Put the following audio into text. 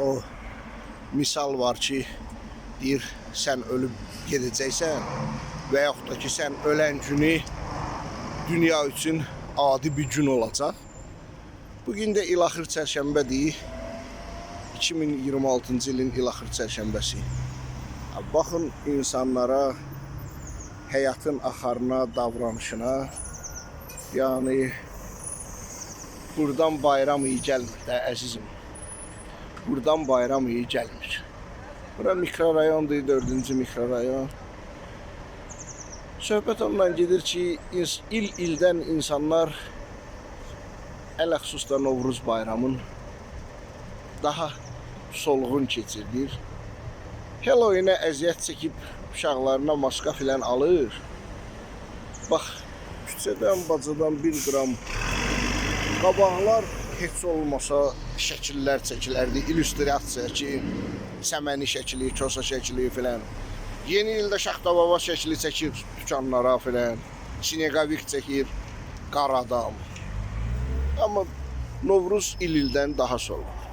o misal var ki, deyir, sən ölüb gedəcəksən və yaxud da ki, sən ölən günü dünya üçün adi bir gün olacaq. Bugün də İlaxır çərşənbədir. 2026-cı ilin İlaxır çərşənbəsi. Baxın insanlara, həyatın axarına, davranışına. Yəni, buradan bayram iyi gəlmir də, əzizim. Buradan bayram iyi gəlmir. Bura mikrorayondur, 4-cü mikrorayon. Söhbət ondan gedir ki, il-ildən insanlar, ələxüsus da Novruz bayramın daha solğun keçirdir. Halloween'ə əziyyət çəkib uşaqlarına maska filan alır. Bax, küçədən, bacadan 1 qram qabaqlar heç olmasa şəkillər çəkilərdi, illüstrasiya ki, səməni şəkili, kosa şəkili filan. Yeni ildə şaxtababa şəkili çəkir dükanlara filan, sineqavik çəkir, qaradam. Amma Novruz il-ildən daha solğun.